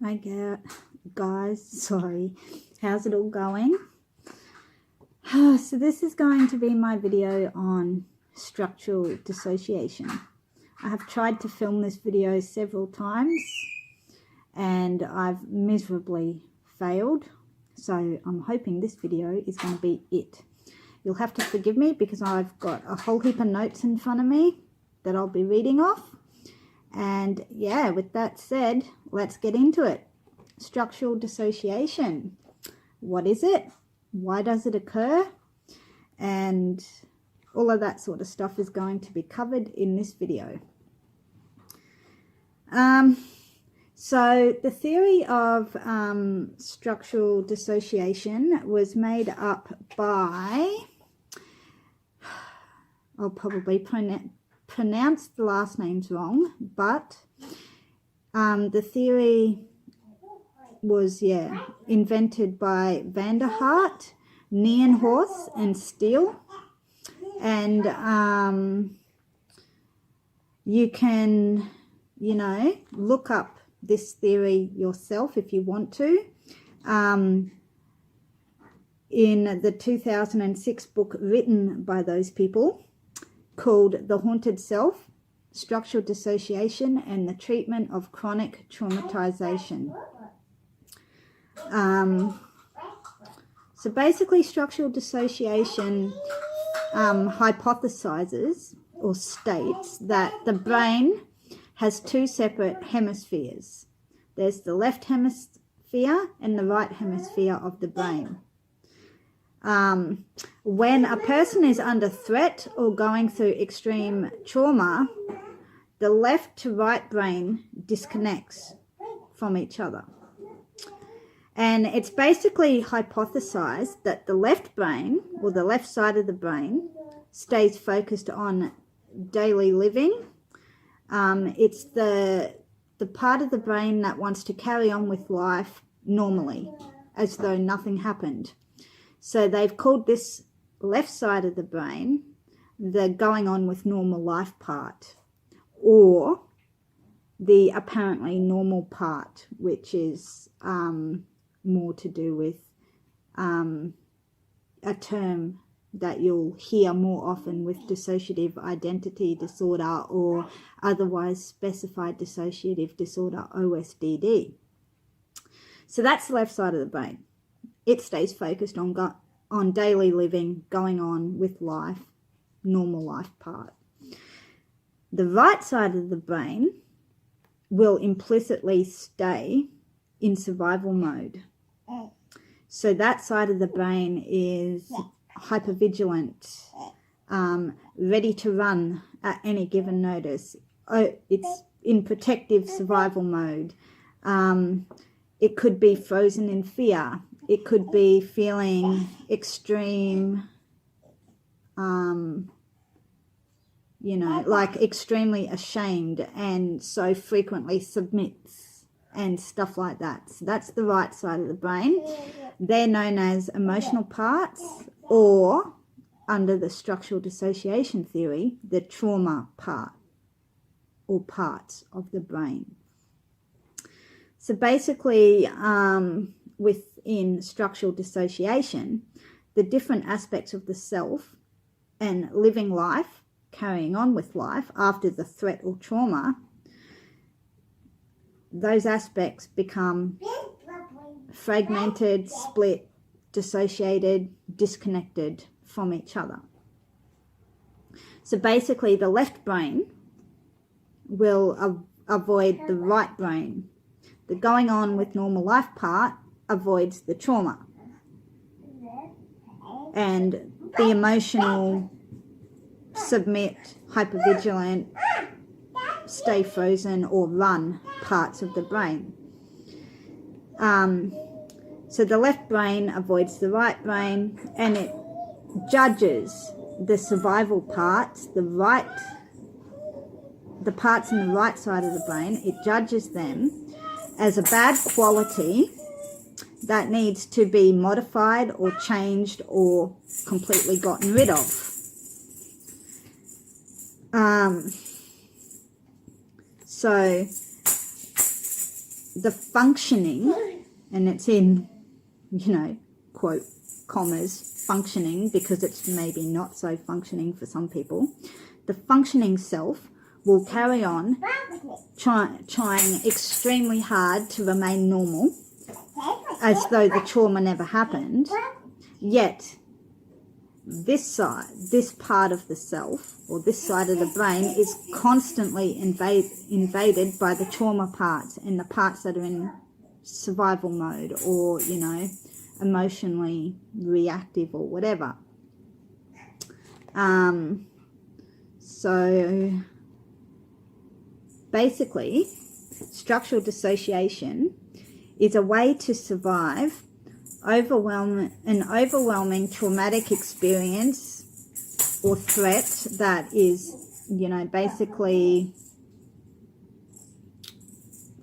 Hi guys, sorry, how's it all going? So this is going to be my video on structural dissociation. I have tried to film this video several times and I've miserably failed, so I'm hoping this video is going to be it. You'll have to forgive me because I've got a whole heap of notes in front of me that I'll be reading off. And yeah, with that said, let's get into it. Structural dissociation. What is it? Why does it occur? And all of that sort of stuff is going to be covered in this video. So the theory of structural dissociation was made up by, I'll probably pronounce the last names wrong, but the theory was invented by Vanderhart, Nienhorst and Steele. And you can, look up this theory yourself if you want to. In the 2006 book written by those people called The Haunted Self, Structural Dissociation and the Treatment of Chronic Traumatization. So basically structural dissociation hypothesizes or states that the brain has two separate hemispheres. There's the left hemisphere and the right hemisphere of the brain. When a person is under threat or going through extreme trauma, the left to right brain disconnects from each other. And it's basically hypothesized that the left brain, or the left side of the brain, stays focused on daily living. It's the part of the brain that wants to carry on with life normally, as though nothing happened. So they've called this left side of the brain the going on with normal life part, or the apparently normal part, which is more to do with a term that you'll hear more often with dissociative identity disorder or otherwise specified dissociative disorder, OSDD. So that's the left side of the brain. It stays focused on daily living, going on with life, normal life part. The right side of the brain will implicitly stay in survival mode. So that side of the brain is hypervigilant, ready to run at any given notice. It's in protective survival mode. It could be frozen in fear. It could be feeling extreme, like extremely ashamed, and so frequently submits and stuff like that. So that's the right side of the brain. They're known as emotional parts, or under the structural dissociation theory, the trauma part or parts of the brain. So basically, within structural dissociation, the different aspects of the self and living life, carrying on with life after the threat or trauma, those aspects become fragmented, split, dissociated, disconnected from each other. So basically the left brain will avoid the right brain. The going on with normal life part avoids the trauma. And the emotional, submit, hypervigilant, stay frozen or run parts of the brain. So the left brain avoids the right brain, and it judges the survival parts, the parts in the right side of the brain. It judges them as a bad quality that needs to be modified or changed or completely gotten rid of. So the functioning, and it's in, you know, quote, commas, functioning, because it's maybe not so functioning for some people. The functioning self will carry on trying extremely hard to remain normal, as though the trauma never happened, yet this part of the self, or this side of the brain, is constantly invaded by the trauma parts and the parts that are in survival mode, or, you know, emotionally reactive or whatever. So basically, structural dissociation is a way to survive an overwhelming traumatic experience or threat that is, you know, basically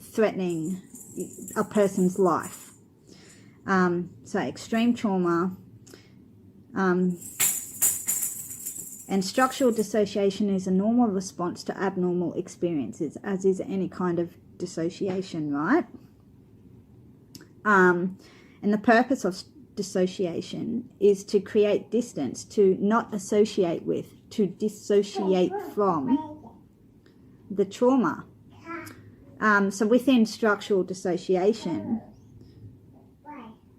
threatening a person's life. So extreme trauma, and structural dissociation is a normal response to abnormal experiences, as is any kind of dissociation, right? And the purpose of dissociation is to create distance, to not associate with, to dissociate from the trauma. So within structural dissociation,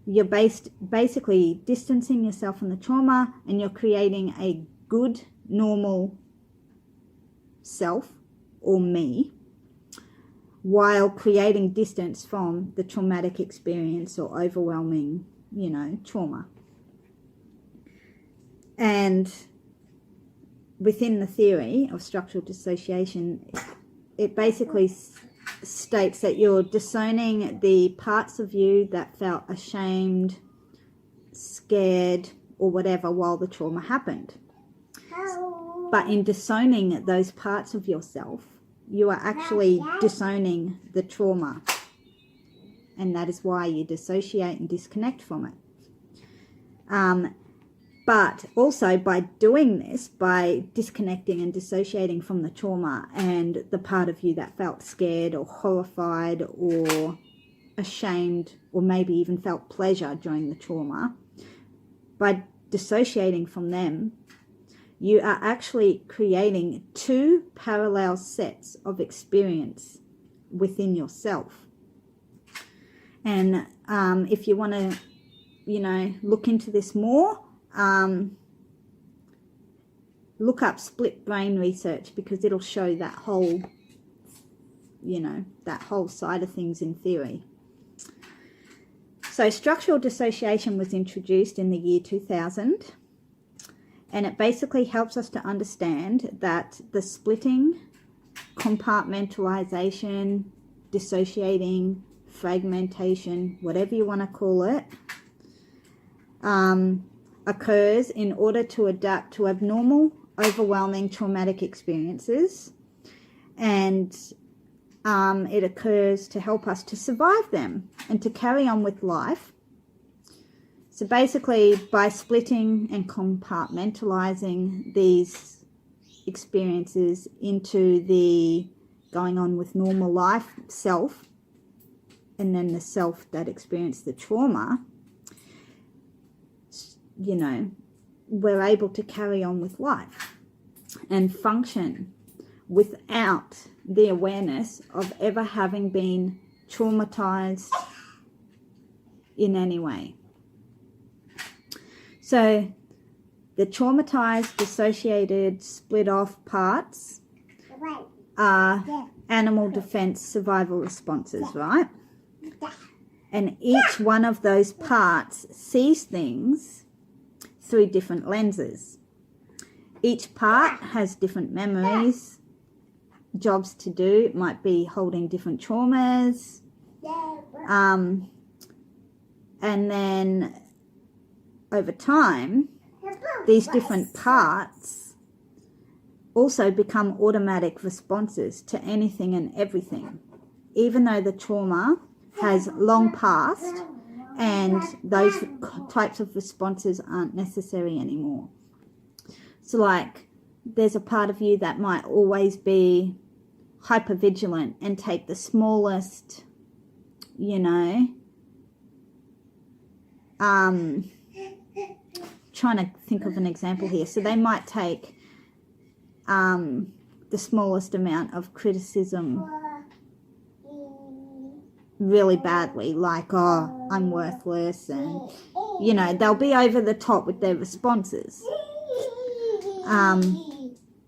you're basically distancing yourself from the trauma, and you're creating a good, normal self, or me, while creating distance from the traumatic experience or overwhelming, you know, trauma. And within the theory of structural dissociation, it basically states that you're disowning the parts of you that felt ashamed, scared, or whatever while the trauma happened. But in disowning those parts of yourself, you are actually disowning the trauma. And that is why you dissociate and disconnect from it. But also by doing this, by disconnecting and dissociating from the trauma and the part of you that felt scared or horrified or ashamed, or maybe even felt pleasure during the trauma, by dissociating from them, you are actually creating two parallel sets of experience within yourself. And if you want to, you know, look into this more, look up split brain research, because it'll show that whole, you know, that whole side of things in theory. So structural dissociation was introduced in the year 2000. And it basically helps us to understand that the splitting, compartmentalization, dissociating, fragmentation, whatever you want to call it, occurs in order to adapt to abnormal, overwhelming traumatic experiences. And it occurs to help us to survive them and to carry on with life. So basically, by splitting and compartmentalizing these experiences into the going on with normal life self, and then the self that experienced the trauma, you know, we're able to carry on with life and function without the awareness of ever having been traumatized in any way. So the traumatized, dissociated, split off parts are animal defense survival responses, right? And each one of those parts sees things through different lenses. Each part has different memories, jobs to do. It might be holding different traumas. And then over time, these different parts also become automatic responses to anything and everything, even though the trauma has long passed and those types of responses aren't necessary anymore. So like, there's a part of you that might always be hypervigilant and take the smallest you know, trying to think of an example here. So they might take the smallest amount of criticism really badly, like, oh, I'm worthless, and, you know, they'll be over the top with their responses.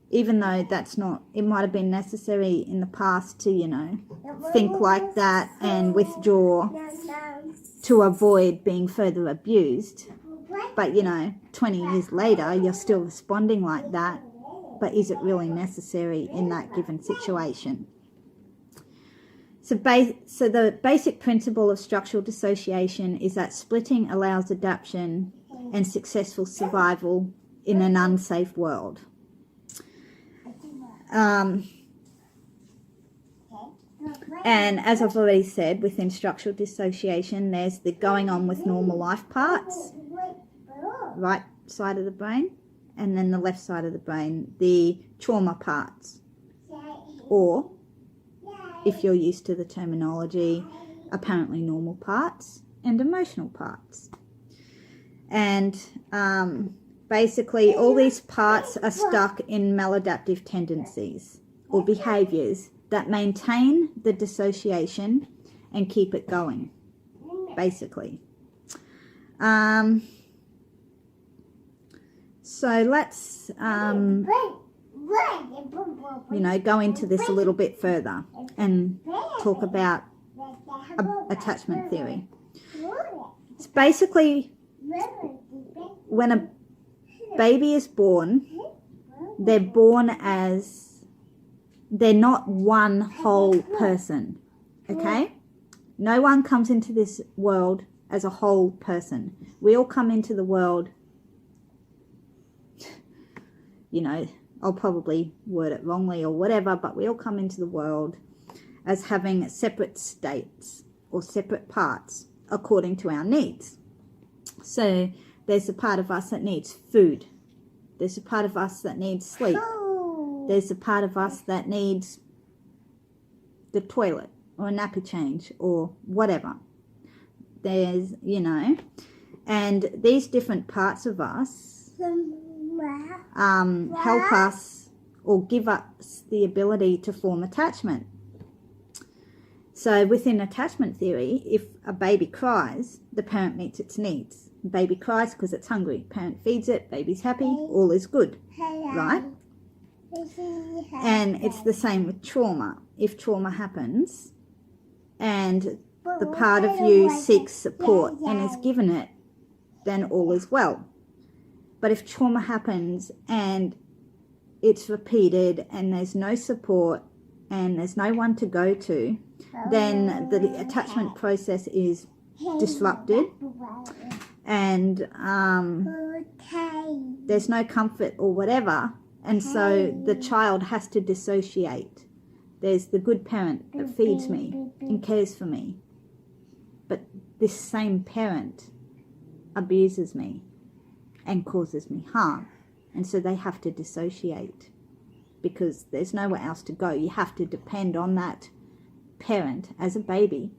Even though that's not, it might have been necessary in the past to, you know, think like that and withdraw to avoid being further abused. But, you know, 20 years later, you're still responding like that. But is it really necessary in that given situation? So the basic principle of structural dissociation is that splitting allows adaptation and successful survival in an unsafe world. And as I've already said, within structural dissociation, there's the going on with normal life parts, right side of the brain, and then the left side of the brain, the trauma parts, or, if you're used to the terminology, apparently normal parts and emotional parts. And basically all these parts are stuck in maladaptive tendencies or behaviors that maintain the dissociation and keep it going, basically. So let's, you know, go into this a little bit further and talk about attachment theory. It's basically when a baby is born, they're born as, they're not one whole person, okay? No one comes into this world as a whole person. We all come into the world, you know, I'll probably word it wrongly or whatever, but we all come into the world as having separate states or separate parts according to our needs. So there's a part of us that needs food. There's a part of us that needs sleep. There's a part of us that needs the toilet or a nappy change or whatever. There's, you know, and these different parts of us help us or give us the ability to form attachment. So within attachment theory, if a baby cries, the parent meets its needs. Baby cries because it's hungry. Parent feeds it, baby's happy, all is good, right? And it's the same with trauma. If trauma happens and the part of you seeks support and is given it, then all is well. But if trauma happens and it's repeated and there's no support and there's no one to go to, then the attachment process is disrupted and there's no comfort or whatever, and so the child has to dissociate. There's the good parent that feeds me and cares for me, but this same parent abuses me and causes me harm, and so they have to dissociate because there's nowhere else to go. You have to depend on that parent as a baby.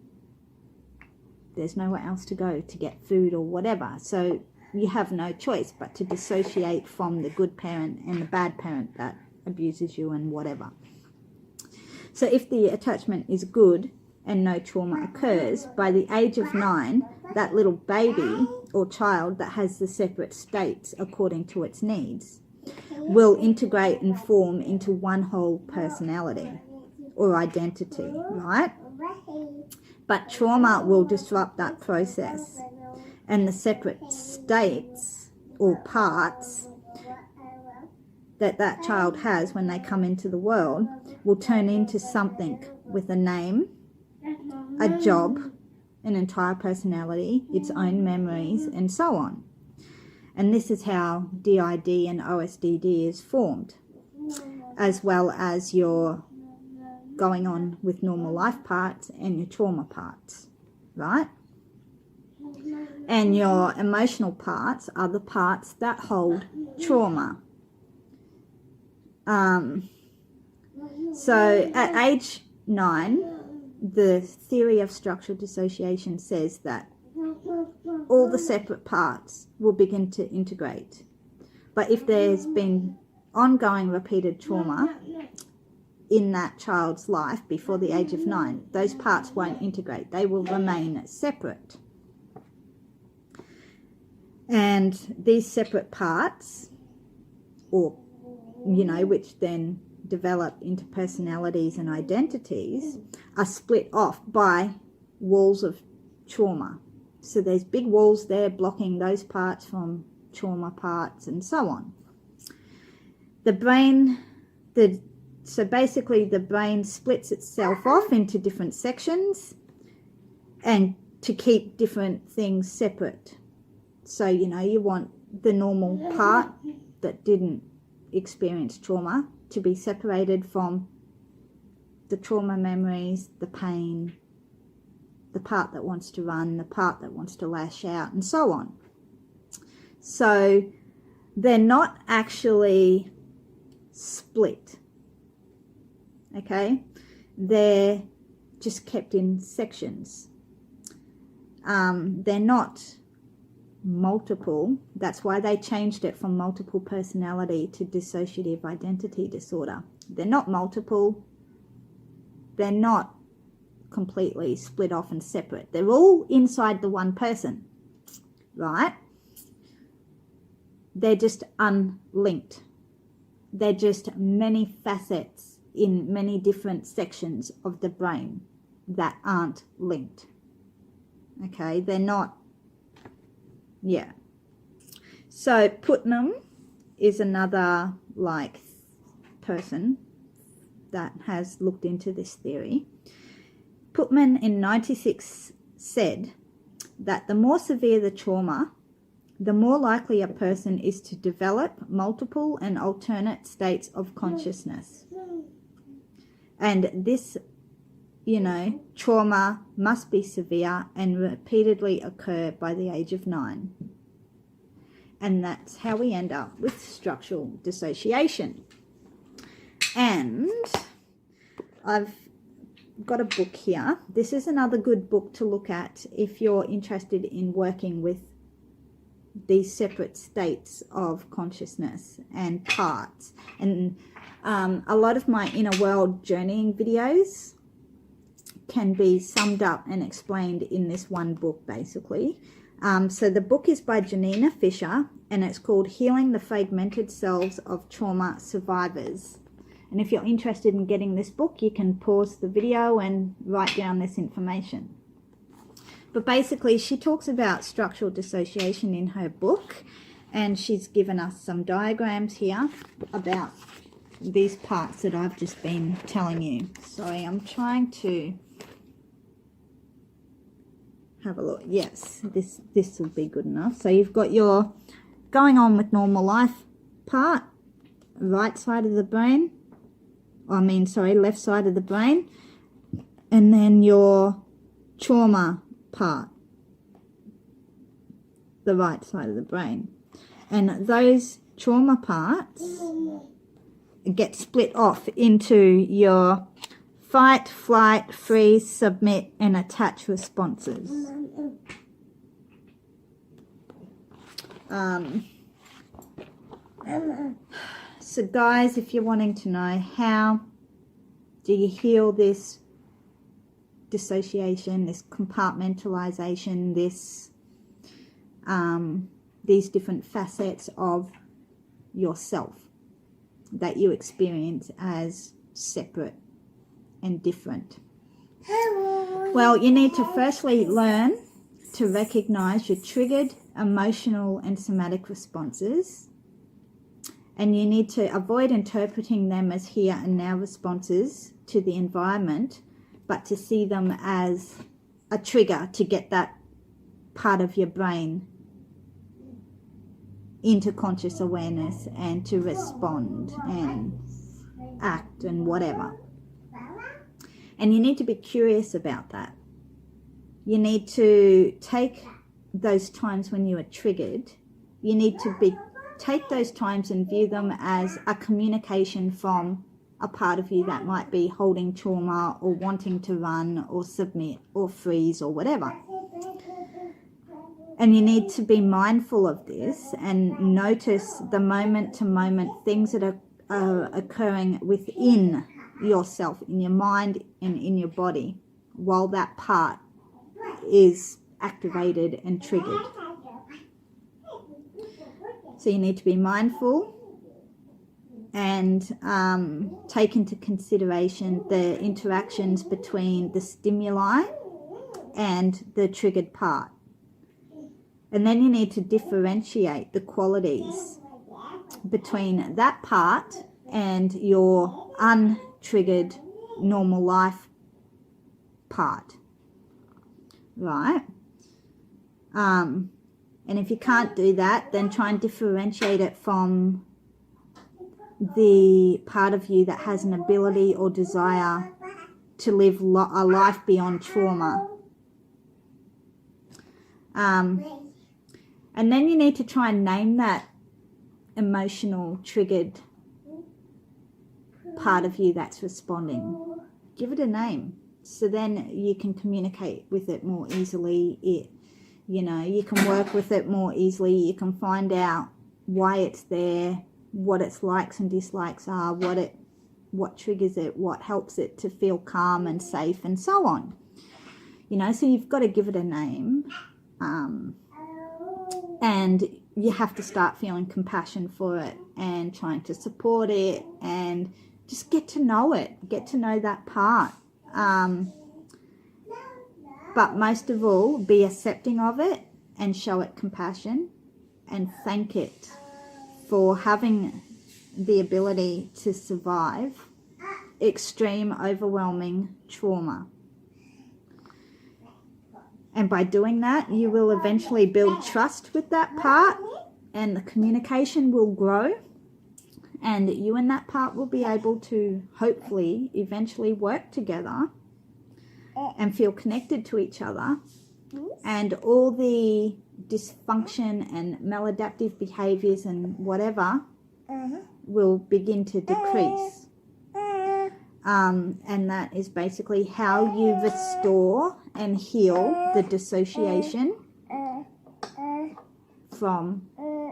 There's nowhere else to go to get food or whatever, so you have no choice but to dissociate from the good parent and the bad parent that abuses you and whatever. So if the attachment is good and no trauma occurs, by the age of 9, that little baby or child that has the separate states according to its needs will integrate and form into one whole personality or identity, right? But trauma will disrupt that process, and the separate states or parts that that child has when they come into the world will turn into something with a name, a job, an entire personality, its own memories, and so on. And this is how DID and OSDD is formed, as well as your going on with normal life parts and your trauma parts, right? And your emotional parts are the parts that hold trauma. So at age 9, the theory of structural dissociation says that all the separate parts will begin to integrate. But if there's been ongoing repeated trauma in that child's life before the age of 9, those parts won't integrate. They will remain separate. And these separate parts, or, you know, which then develop into personalities and identities, are split off by walls of trauma. So there's big walls there blocking those parts from trauma parts and so on. The brain, so basically the brain splits itself off into different sections and to keep different things separate. So, you know, you want the normal part that didn't experience trauma to be separated from the trauma memories, the pain, the part that wants to run, the part that wants to lash out, and so on. So they're not actually split, okay? They're just kept in sections. They're not multiple. That's why they changed it from multiple personality to dissociative identity disorder. They're not multiple. They're not completely split off and separate. They're all inside the one person, right? They're just unlinked. They're just many facets in many different sections of the brain that aren't linked. Okay, they're not, yeah. So Putnam is another like person that has looked into this theory. Putnam in 96 said that the more severe the trauma, the more likely a person is to develop multiple and alternate states of consciousness. And this, you know, trauma must be severe and repeatedly occur by the age of 9. And that's how we end up with structural dissociation. And I've got a book here. This is another good book to look at if you're interested in working with these separate states of consciousness and parts. And a lot of my inner world journeying videos can be summed up and explained in this one book, basically. So the book is by Janina Fisher, and it's called Healing the Fragmented Selves of Trauma Survivors. And if you're interested in getting this book, you can pause the video and write down this information. But basically, she talks about structural dissociation in her book, and she's given us some diagrams here about these parts that I've just been telling you. Sorry, I'm trying to have a look. Yes, this will be good enough. So you've got your going on with normal life part, right side of the brain. Left side of the brain. And then your trauma part, the right side of the brain. And those trauma parts get split off into your fight, flight, freeze, submit, and attach responses. So guys, if you're wanting to know how do you heal this dissociation, this compartmentalization, these different facets of yourself that you experience as separate and different. Well, you need to firstly learn to recognize your triggered emotional and somatic responses, and you need to avoid interpreting them as here and now responses to the environment, but to see them as a trigger to get that part of your brain into conscious awareness and to respond and act and whatever. And you need to be curious about that. You need to take those times when you are triggered, you need to take those times and view them as a communication from a part of you that might be holding trauma or wanting to run or submit or freeze or whatever. And you need to be mindful of this and notice the moment-to-moment things that are occurring within yourself, in your mind and in your body, while that part is activated and triggered. So you need to be mindful and take into consideration the interactions between the stimuli and the triggered part. And then you need to differentiate the qualities between that part and your untriggered normal life part, right? And if you can't do that, then try and differentiate it from the part of you that has an ability or desire to live a life beyond trauma. And then you need to try and name that emotional triggered part of you that's responding. Give it a name, so then you can communicate with it more easily. You can work with it more easily. You can find out why it's there, what its likes and dislikes are, what triggers it, what helps it to feel calm and safe, and so on. So you've got to give it a name. And you have to start feeling compassion for it and trying to support it and just get to know it, get to know that part. But most of all, be accepting of it and show it compassion and thank it for having the ability to survive extreme, overwhelming trauma. And by doing that, you will eventually build trust with that part, and the communication will grow, and you and that part will be able to hopefully eventually work together and feel connected to each other, and all the dysfunction and maladaptive behaviors and whatever will begin to decrease. And that is basically how you restore and heal the dissociation from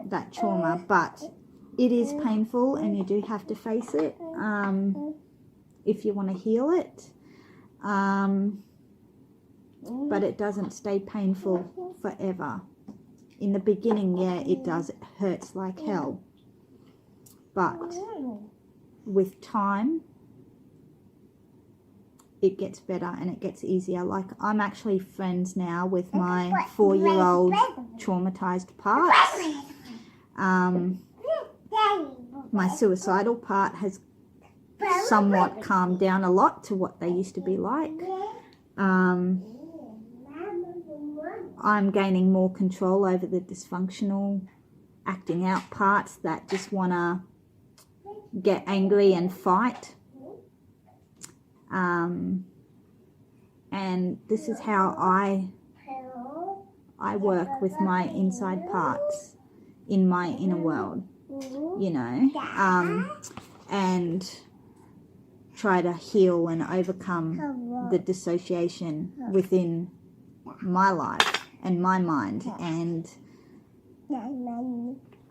that trauma. But it is painful and you do have to face it if you want to heal it. But it doesn't stay painful forever. In the beginning, yeah, it does. It hurts like hell. But with time, it gets better and it gets easier. Like, I'm actually friends now with my 4-year-old traumatized parts. My suicidal part has somewhat calmed down a lot to what they used to be like. I'm gaining more control over the dysfunctional acting out parts that just want to get angry and fight. And this is how I work with my inside parts in my inner world, and try to heal and overcome the dissociation within my life and my mind. And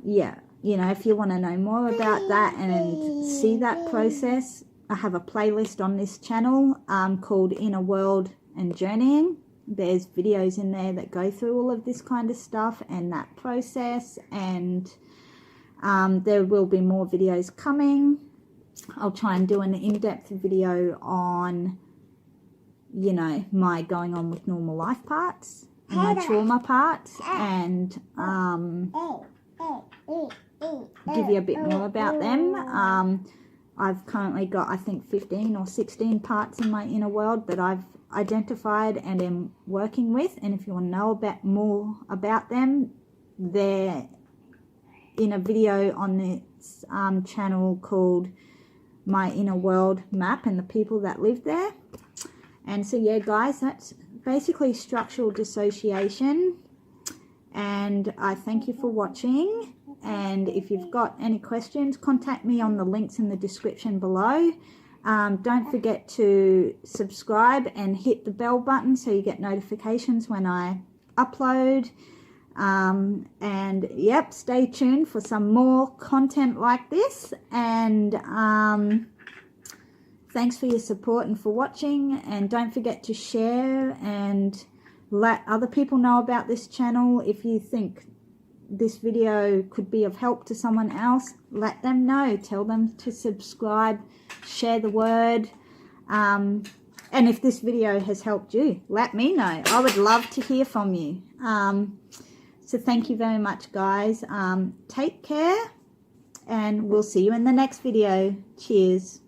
yeah, if you want to know more about that and see that process, I have a playlist on this channel called Inner World and Journeying. There's videos in there that go through all of this kind of stuff and that process, and there will be more videos coming. I'll try and do an in-depth video on, my going on with normal life parts and my trauma parts, and give you a bit more about them. I've currently got, I think, 15 or 16 parts in my inner world that I've identified and am working with. And if you want to know more about them, they're in a video on this channel called My Inner World Map and the people that live there. And so, yeah, guys, that's basically structural dissociation. And I thank you for watching. and if you've got any questions, contact me on the links in the description below. Don't forget to subscribe and hit the bell button so you get notifications when I upload. And yep, stay tuned for some more content like this, and thanks for your support and for watching, and don't forget to share and let other people know about this channel. If you think this video could be of help to someone else, let them know, tell them to subscribe, share the word, and if this video has helped you, let me know. I would love to hear from you. So thank you very much, guys. Take care, and we'll see you in the next video. Cheers.